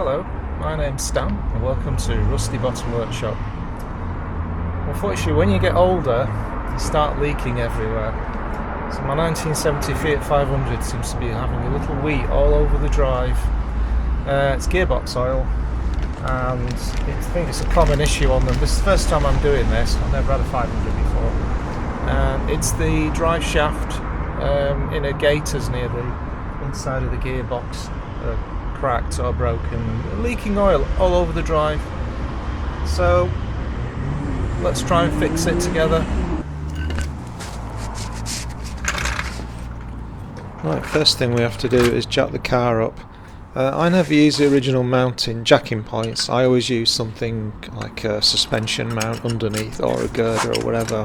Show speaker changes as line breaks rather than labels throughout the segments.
Hello, my name's Stan and welcome to Rusty Bottom Workshop. Unfortunately, when you get older, you start leaking everywhere. So my 1970 Fiat 500 seems to be having a little wheat all over the drive. It's gearbox oil, and I think it's a common issue on them. This is the first time I'm doing this. I've never had a 500 before. It's the drive shaft inner gaiters near the inside of the gearbox. Cracked or broken, leaking oil all over the drive. So let's try and fix it together. Right, first thing we have to do is jack the car up. I never use the original mounting jacking points. I always use something like a suspension mount underneath or a girder or whatever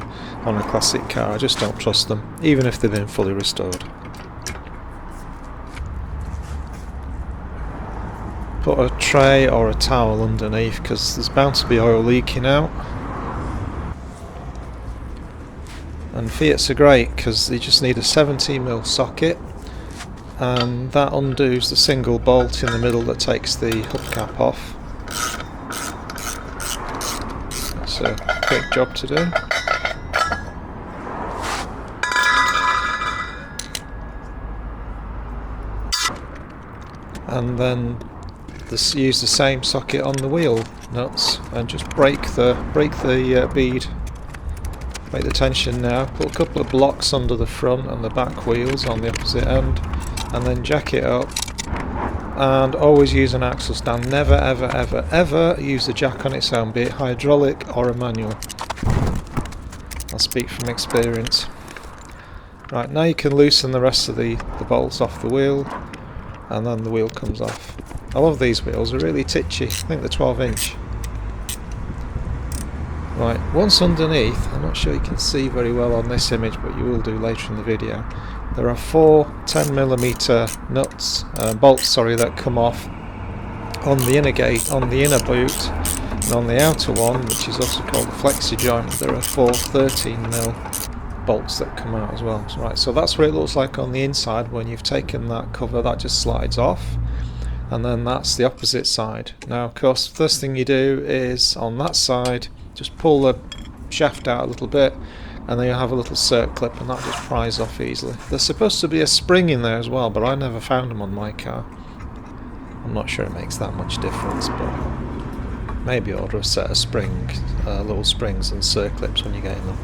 on a classic car. I just don't trust them, even if they've been fully restored. Put a tray or a towel underneath because there's bound to be oil leaking out. And Fiats are great because they just need a 17mm socket, and that undoes the single bolt in the middle that takes the hubcap off. That's a quick job to do. And then use the same socket on the wheel nuts and just break the bead, break the tension now. Put a couple of blocks under the front and the back wheels on the opposite end, and then jack it up. And always use an axle stand. Never ever ever ever use the jack on its own, be it hydraulic or a manual. I'll speak from experience. Right, now you can loosen the rest of the bolts off the wheel, and then the wheel comes off. I love these wheels, they're really titchy. I think they're 12-inch. Right, once underneath, I'm not sure you can see very well on this image, but you will do later in the video. There are four 10mm nuts, bolts, that come off on the inner gate, on the inner boot, and on the outer one, which is also called the flexi joint, there are four 13mm bolts that come out as well. Right, so that's what it looks like on the inside. When you've taken that cover, that just slides off. And then that's the opposite side. Now, of course, first thing you do is on that side, just pull the shaft out a little bit, and then you have a little circlip, and that just pries off easily. There's supposed to be a spring in there as well, but I never found them on my car. I'm not sure it makes that much difference, but maybe order a set of little springs and circlips when you get them.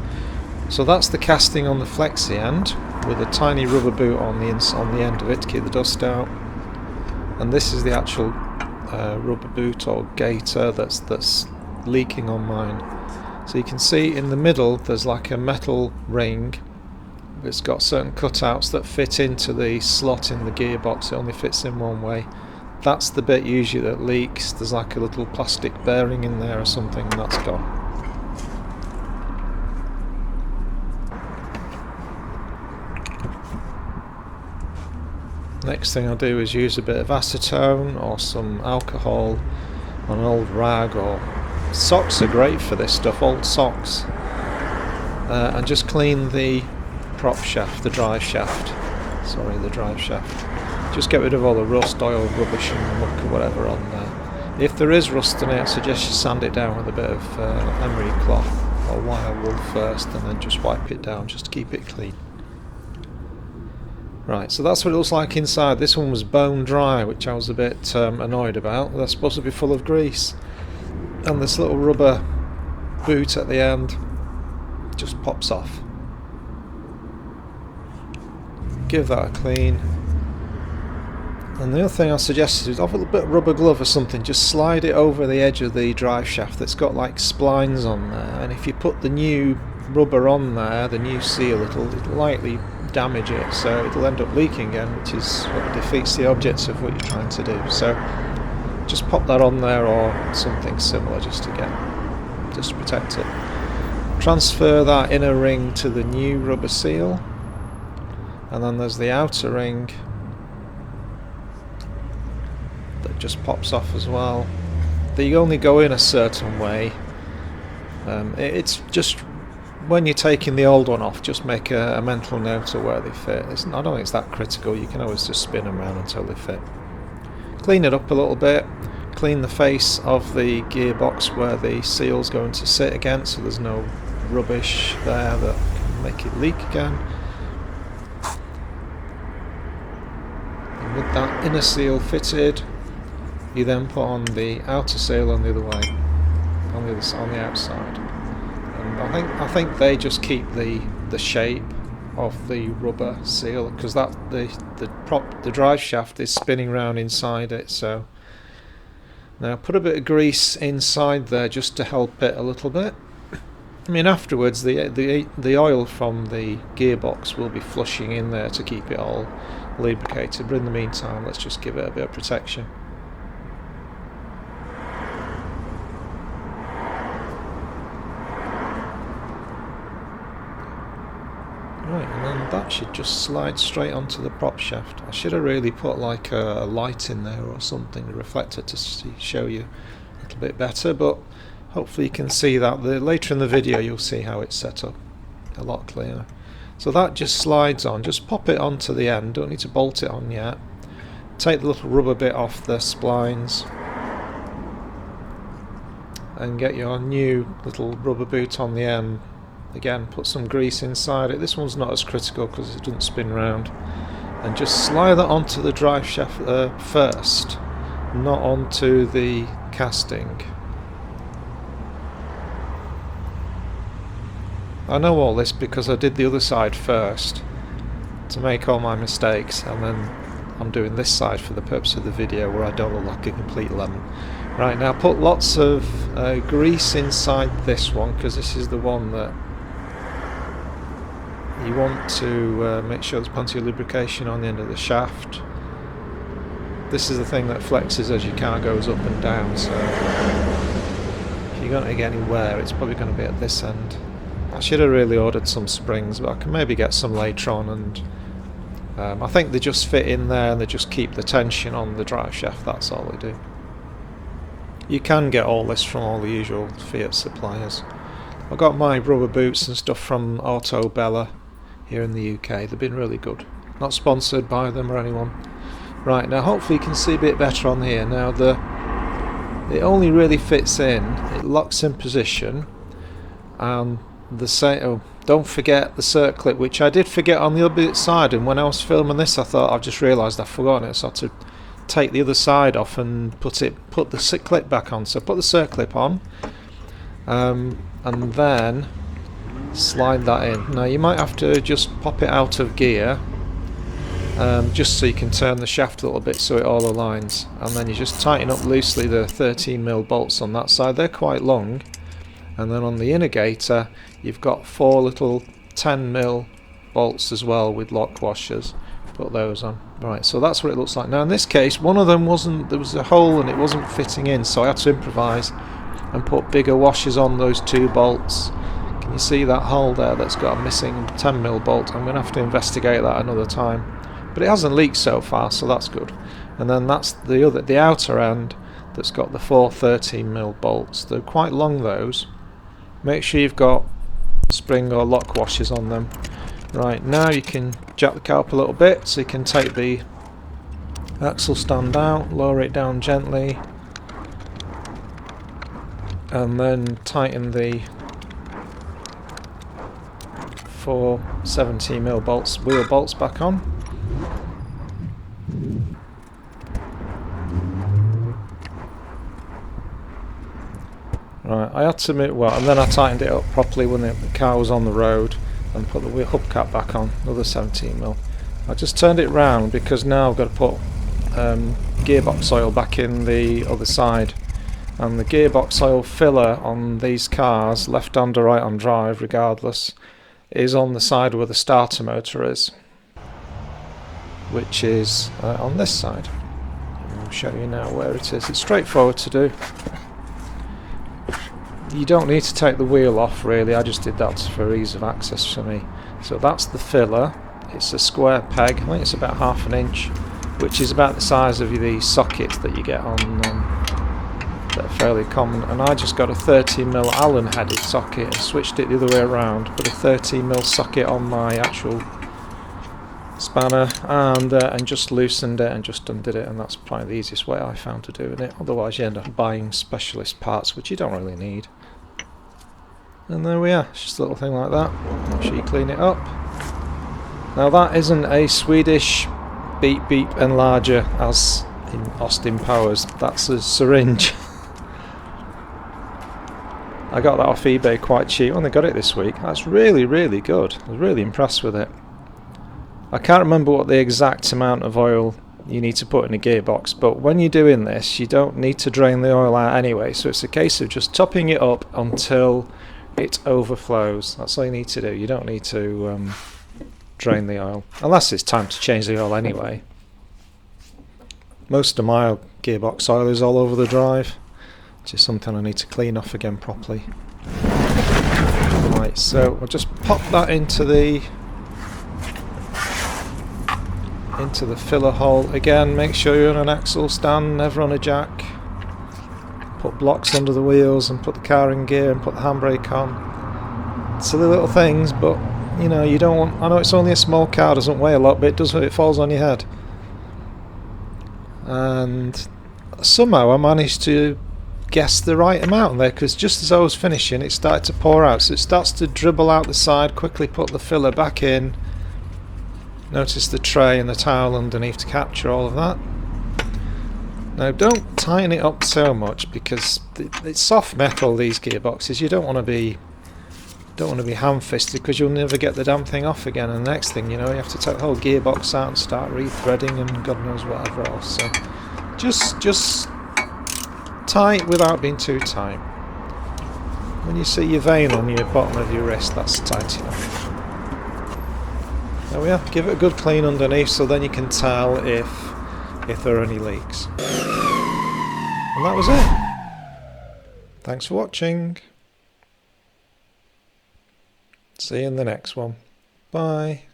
So that's the casting on the flexi end, with a tiny rubber boot on the end of it to keep the dust out. And this is the actual rubber boot or gaiter that's leaking on mine. So you can see in the middle there's like a metal ring. It's got certain cutouts that fit into the slot in the gearbox. It only fits in one way. That's the bit usually that leaks. There's like a little plastic bearing in there or something, and that's gone. Next thing I'll do is use a bit of acetone or some alcohol on an old rag, or socks are great for this stuff, old socks, and just clean the prop shaft, the drive shaft. Just get rid of all the rust, oil, rubbish and muck or whatever on there. If there is rust in it, I suggest you sand it down with a bit of emery cloth or wire wool first, and then just wipe it down just to keep it clean. Right, so that's what it looks like inside. This one was bone dry, which I was a bit annoyed about. They're supposed to be full of grease. And this little rubber boot at the end just pops off. Give that a clean. And the other thing I suggest is have a little bit of rubber glove or something. Just slide it over the edge of the drive shaft that's got like splines on there. And if you put the new rubber on there, the new seal, it'll lightly damage it, so it'll end up leaking again, which is what defeats the objects of what you're trying to do. So just pop that on there or something similar just to protect it. Transfer that inner ring to the new rubber seal, and then there's the outer ring that just pops off as well. They only go in a certain way. It's just when you're taking the old one off, just make a mental note of where they fit. I don't think it's that critical. You can always just spin them around until they fit. Clean it up a little bit, clean the face of the gearbox where the seal's going to sit again, so there's no rubbish there that can make it leak again. And with that inner seal fitted, you then put on the outer seal on the other way, on the outside. And I think they just keep the shape of the rubber seal, because that the drive shaft is spinning round inside it. So now put a bit of grease inside there just to help it a little bit. I mean, afterwards the oil from the gearbox will be flushing in there to keep it all lubricated, but in the meantime let's just give it a bit of protection. Right, and then that should just slide straight onto the prop shaft. I should have really put like a light in there or something, a reflector, to show you a little bit better, but hopefully you can see that. Later in the video you'll see how it's set up a lot clearer. So that just slides on. Just pop it onto the end, don't need to bolt it on yet. Take the little rubber bit off the splines and get your new little rubber boot on the end. Again, put some grease inside it. This one's not as critical because it doesn't spin round. And just slide that onto the drive shaft first, not onto the casting. I know all this because I did the other side first to make all my mistakes, and then I'm doing this side for the purpose of the video where I don't look like a complete lemon. Right, now put lots of grease inside this one, because this is the one that you want to make sure there's plenty of lubrication on the end of the shaft. This is the thing that flexes as your car goes up and down, so if you're going to get anywhere it's probably going to be at this end. I should have really ordered some springs, but I can maybe get some later on, and I think they just fit in there and they just keep the tension on the drive shaft, that's all they do. You can get all this from all the usual Fiat suppliers. I got my rubber boots and stuff from Auto Bella here in the UK. They've been really good. Not sponsored by them or anyone. Right, now hopefully you can see a bit better on here. Now it only really fits in, it locks in position, and don't forget the circlip, which I did forget on the other side, and when I was filming this I thought, I've just realised I've forgotten it, so I had to take the other side off and put the clip back on. So put the circlip on, and then slide that in. Now you might have to just pop it out of gear, just so you can turn the shaft a little bit so it all aligns, and then you just tighten up loosely the 13mm bolts on that side. They're quite long, and then on the inner gator you've got 4 little 10mm bolts as well with lock washers. Put those on. Right, so that's what it looks like. Now in this case one of them there was a hole and it wasn't fitting in, so I had to improvise and put bigger washers on those 2 bolts. Can you see that hole there that's got a missing 10mm bolt? I'm going to have to investigate that another time, but it hasn't leaked so far, so that's good. And then that's the outer end that's got the 4 13mm bolts. They're quite long, those. Make sure you've got spring or lock washers on them. Right, now you can jack the car up a little bit, so you can take the axle stand out, lower it down gently, and then tighten the 4 17mm bolts, wheel bolts back on. Right, I had to admit, well, and then I tightened it up properly when the car was on the road, and put the wheel hubcap back on, another 17mm. I just turned it round because now I've got to put gearbox oil back in the other side, and the gearbox oil filler on these cars, left hand or right hand drive regardless, is on the side where the starter motor is, which is on this side. I'll show you now where it is. It's straightforward to do. You don't need to take the wheel off really, I just did that for ease of access for me. So that's the filler. It's a square peg, I think it's about 1/2 inch, which is about the size of the sockets that you get on that are fairly common. And I just got a 13mm Allen headed socket and switched it the other way around, put a 13mm socket on my actual spanner and just loosened it and just undid it, and that's probably the easiest way I found to doing it. Otherwise you end up buying specialist parts which you don't really need. And there we are, it's just a little thing like that. Make sure you clean it up. Now that isn't a Swedish beep beep enlarger as in Austin Powers, that's a syringe. I got that off eBay quite cheap. I only got it this week. That's really, really good. I was really impressed with it. I can't remember what the exact amount of oil you need to put in a gearbox, but when you're doing this you don't need to drain the oil out anyway, so it's a case of just topping it up until it overflows. That's all you need to do. You don't need to drain the oil, unless it's time to change the oil anyway. Most of my gearbox oil is all over the drive, which is something I need to clean off again properly. Right, so I'll just pop that into the filler hole. Again, make sure you're on an axle stand, never on a jack. Put blocks under the wheels and put the car in gear and put the handbrake on. Silly little things, but you know, you don't want. I know it's only a small car, doesn't weigh a lot, but it does hurt. It falls on your head. And somehow I managed to guess the right amount there, because just as I was finishing it started to pour out, so it starts to dribble out the side. Quickly put the filler back in. Notice the tray and the towel underneath to capture all of that. Now don't tighten it up so much, because it's soft metal, these gearboxes. You don't want to be ham-fisted, because you'll never get the damn thing off again, and the next thing you know you have to take the whole gearbox out and start rethreading and God knows whatever else. So just tight without being too tight. When you see your vein on your bottom of your wrist, that's tight enough. There we are. Give it a good clean underneath, so then you can tell if there are any leaks. And that was it. Thanks for watching. See you in the next one. Bye.